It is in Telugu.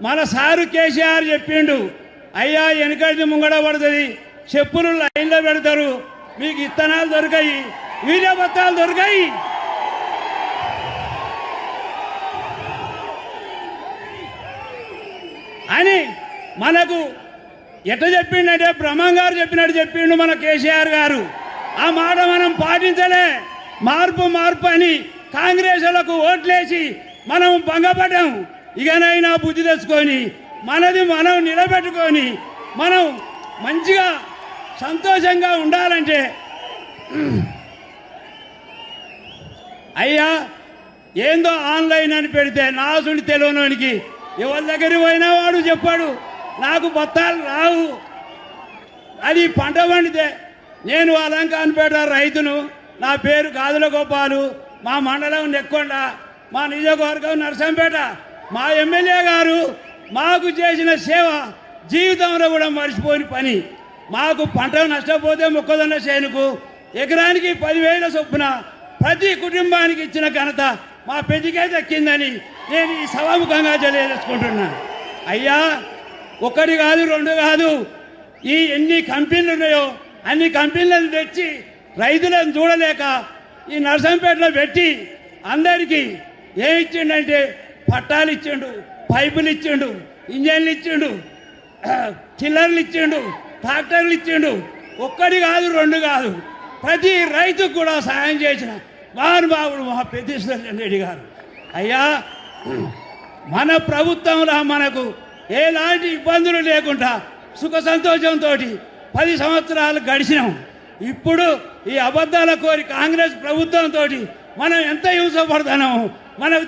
మన సారు కేసీఆర్ చెప్పిండు, అయ్యా వెనకటి ముంగడ పడుతుంది, చెప్పులు లైన్లో పెడతారు, మీకు ఇత్తనాలు దొరికాయి, వీడియో బత్తాలు దొరికాయి. అని మనకు ఎట్లా చెప్పిండంటే బ్రహ్మం గారు చెప్పినట్టు చెప్పిండు మన కేసీఆర్ గారు. ఆ మాట మనం పాటించలే. మార్పు మార్పు అని కాంగ్రెస్లకు ఓట్లేసి మనం భంగపడ్డాం. ఇకనైనా బుద్ధి తెచ్చుకొని మనది మనం నిలబెట్టుకొని మనం మంచిగా సంతోషంగా ఉండాలంటే, అయ్యా ఏందో ఆన్లైన్ అని పెడితే నాసుని తెలియనోనికి ఎవరి దగ్గరికి పోయినా వాడు చెప్పాడు నాకు బత్తాలు రావు. అది పంట పండితే, నేను అలంకాన్పేట రైతును, నా పేరు గాదుల గోపాలు, మా మండలం నెక్కొండ, మా నియోజకవర్గం నరసంపేట. మా ఎమ్మెల్యే గారు మాకు చేసిన సేవ జీవితంలో కూడా మర్చిపోని పని. మాకు పంట నష్టపోతే మొక్కజొన్న చేనుకు ఎకరానికి 10,000 చొప్పున ప్రతి కుటుంబానికి ఇచ్చిన ఘనత మా పెద్దకే దక్కిందని నేను ఈ సభాముఖంగా తెలియజేసుకుంటున్నాను. అయ్యా ఒకటి కాదు రెండు కాదు, ఈ ఎన్ని కంపెనీలు ఉన్నాయో అన్ని కంపెనీలను తెచ్చి రైతులను చూడలేక ఈ నర్సంపేటలో పెట్టి అందరికీ ఏమి ఇచ్చిండంటే పట్టాలు ఇచ్చిండు, పైపులు ఇచ్చిండు, ఇంజన్లు ఇచ్చిండు, చిల్లర్లు ఇచ్చిండు, ట్రాక్టర్లు ఇచ్చిండు. ఒక్కటి కాదు రెండు కాదు, ప్రతి రైతుకు కూడా సాయం చేసిన మహానుభావుడు మా పెద్దిశ్వర్ రెడ్డి గారు. అయ్యా మన ప్రభుత్వంలో మనకు ఎలాంటి ఇబ్బందులు లేకుండా సుఖ సంతోషంతో 10 సంవత్సరాలు గడిచినాం. ఇప్పుడు ఈ అబద్ధాల కోరి కాంగ్రెస్ ప్రభుత్వంతో మనం ఎంత హింస పడుతున్నాము మనకు